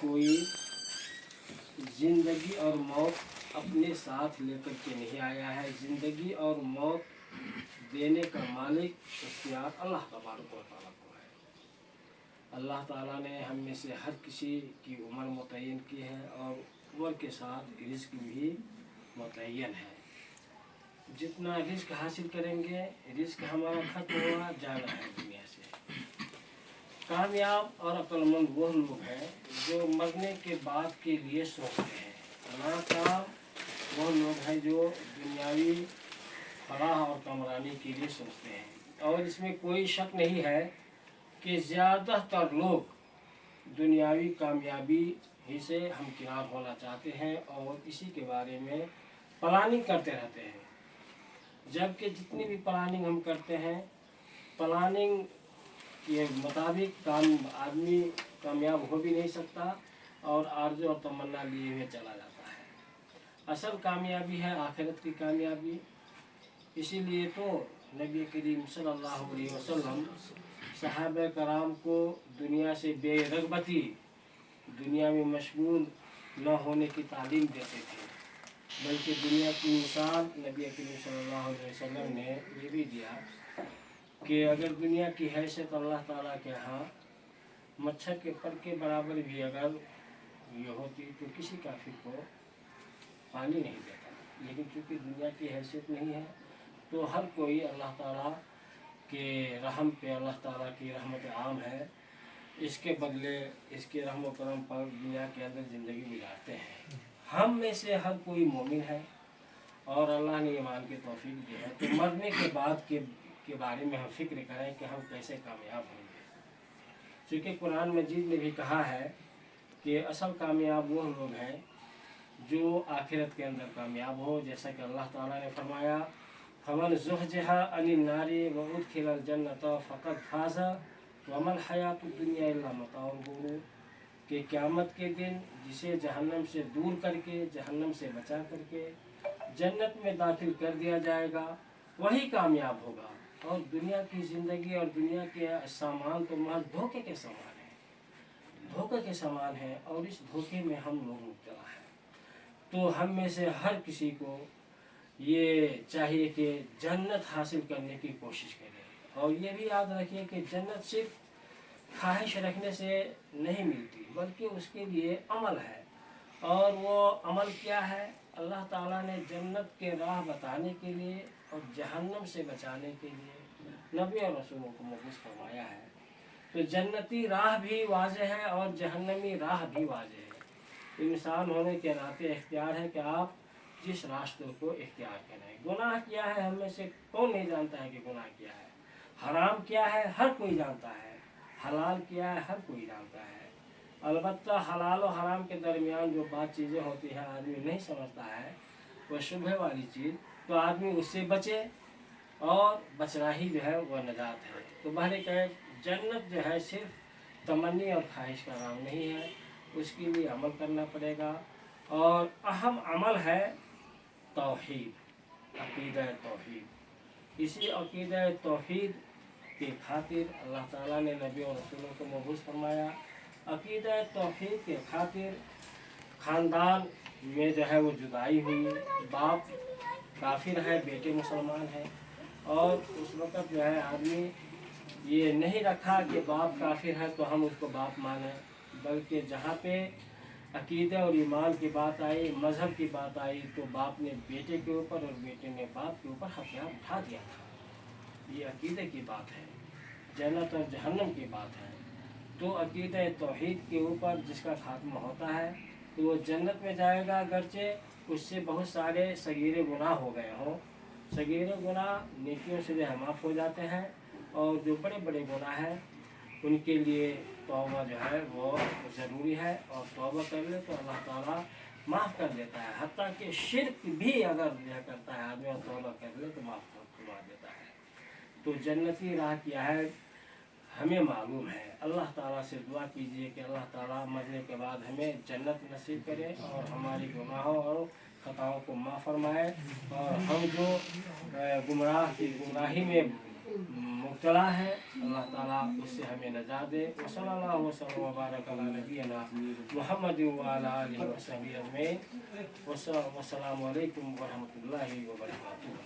कोई ज़िंदगी और मौत अपने साथ लेकर के नहीं आया है। ज़िंदगी और मौत देने का मालिक इख्तियार अल्लाह तबारक व तआला को है। अल्लाह ताला ने हम में से हर किसी की उम्र मुतय्यन की है और उम्र के साथ रिज़्क भी मुतय्यन है। जितना रिज़्क हासिल करेंगे, रिज़्क हमारा खत्म हुआ जाना है दुनिया से। कामयाब और अक्लमंद वो लोग हैं जो मरने के बाद के लिए सोचते हैं। नाकाम वो लोग हैं जो दुनियावी फलाह और कामरानी के लिए सोचते हैं। और इसमें कोई शक नहीं है कि ज़्यादातर लोग दुनियावी कामयाबी ही से हमकिनार होना चाहते हैं और इसी के बारे में प्लानिंग करते रहते हैं। जबकि जितनी भी प्लानिंग हम करते हैं, प्लानिंग के मुताबिक आदमी कामयाब हो भी नहीं सकता और आरज़ू और तमन्ना लिए हुए चला जाता है। असल कामयाबी है आखिरत की कामयाबी। इसीलिए तो नबी करीम सल्लल्लाहु अलैहि वसल्लम सहाबा कराम को दुनिया से बेरग़बती, दुनिया में मशगूल न होने की तालीम देते थे। बल्कि दुनिया की मिसाल नबी करीम सल्लल्लाहु अलैहि वसल्लम ने ये भी दिया कि अगर दुनिया की हैसियत अल्लाह ताला के यहाँ मच्छर के पर के बराबर भी अगर ये होती तो किसी काफिर को पानी नहीं देता। लेकिन चूँकि दुनिया की हैसियत नहीं है तो हर कोई अल्लाह ताला के रहम पे, अल्लाह ताला की रहमत आम है, इसके बदले इसके रहम व करम पर दुनिया के अंदर ज़िंदगी गुजारते हैं। हम में से हर कोई मोमिन है और अल्लाह ने ईमान की तौफीक दी है। तो मरने के बाद के बारे में हम फिक्र करें कि हम कैसे कामयाब होंगे। चूँकि कुरान मजीद ने भी कहा है कि असल कामयाब वो लोग हैं जो आखिरत के अंदर कामयाब हो। जैसा कि अल्लाह ताला ने फरमाया, फमन ज़ुहज़िहा अनिन नारि व उदखिलल जन्नत फ़क़द फ़ाज़ वमल हयातुद दुनिया इल्ला मताउल गुरूर, कि क़यामत के दिन जिसे जहन्नम से दूर करके, जहन्नम से बचा करके जन्नत में दाखिल कर दिया जाएगा वही कामयाब होगा। और दुनिया की ज़िंदगी और दुनिया के सामान तो महज धोखे के समान है, धोखे के समान है और इस धोखे में हम लोग मुब्तला हैं। तो हम में से हर किसी को ये चाहिए कि जन्नत हासिल करने की कोशिश करें। और ये भी याद रखिए कि जन्नत सिर्फ ख्वाहिश रखने से नहीं मिलती, बल्कि उसके लिए अमल है। और वो अमल क्या है? अल्लाह ताला ने जन्नत के राह बताने के लिए और जहन्नम से बचाने के लिए नबी और रसूलों को मबूस फरमाया है। तो जन्नती राह भी वाज़ेह है और जहन्नमी राह भी वाज़ेह है। इंसान होने के नाते इख्तियार है कि आप जिस रास्ते को इख्तियार करें। गुनाह क्या है हम में से कौन नहीं जानता है कि गुनाह क्या है? हराम क्या है हर कोई जानता है, हलाल क्या है हर कोई जानता है। अलबत्ता हलाल और हराम के दरमियान जो बात चीज़ें होती हैं आदमी नहीं समझता है, वह शुबह वाली चीज़, तो आदमी उससे बचे और बचना ही जो है वह नजात है। तो बहरे कहे जन्नत जो है सिर्फ तमन्नी और ख्वाहिश का नाम नहीं है, उसके लिए अमल करना पड़ेगा। और अहम अमल है तौहीद, अक़ीदा तौहीद। इसी अक़ीदा तौहीद के खातिर अल्लाह ताला ने नबी और रसूलों को मबूस फरमाया। अक़ीदा तौहीद के खातिर ख़ानदान में जो है वो जुदाई हुई, बाप काफिर है, बेटे मुसलमान हैं। और उस वक़्त जो है आदमी ये नहीं रखा कि बाप काफिर है तो हम उसको बाप माने, बल्कि जहाँ पे अक़ीदा और ईमान की बात आई, मज़हब की बात आई, तो बाप ने बेटे के ऊपर और बेटे ने बाप के ऊपर हथियार उठा दिया था। ये अक़ीदे की बात है, जन्नत और जहन्नम की बात है। तो अक़ीदा तौहीद के ऊपर जिसका खात्मा होता है तो वो जन्नत में जाएगा, अगरचे उससे बहुत सारे सगीरे गुनाह हो गए हों। सगीरे गुनाह नेकियों से जो है माफ़ हो जाते हैं और जो बड़े बड़े गुनाह हैं उनके लिए तौबा जो है वो ज़रूरी है। और तौबा कर ले तो अल्लाह ताला माफ़ कर देता है। हत्ता कि शिर्क भी अगर यह करता है आदमी और तौबा कर ले तो माफ़ करवा देता है। तो जन्नती राह क्या है हमें मालूम है। अल्लाह ताला से दुआ कीजिए कि अल्लाह ताला मरने के बाद हमें जन्नत नसीब करे और हमारी गुनाहों और ख़ताओं को माफ़ फरमाए। और हम जो गुमराही में मुब्तला है, अल्लाह ताला उससे हमें नजात दे। वसल्लल्लाहु वसल्लम व बारक अला नबियना मुहम्मद व अला आलिहि व सहबिहि अजमईन। वस्सलामु अलैकुम व रहमतुल्लाहि व बरकातुहू।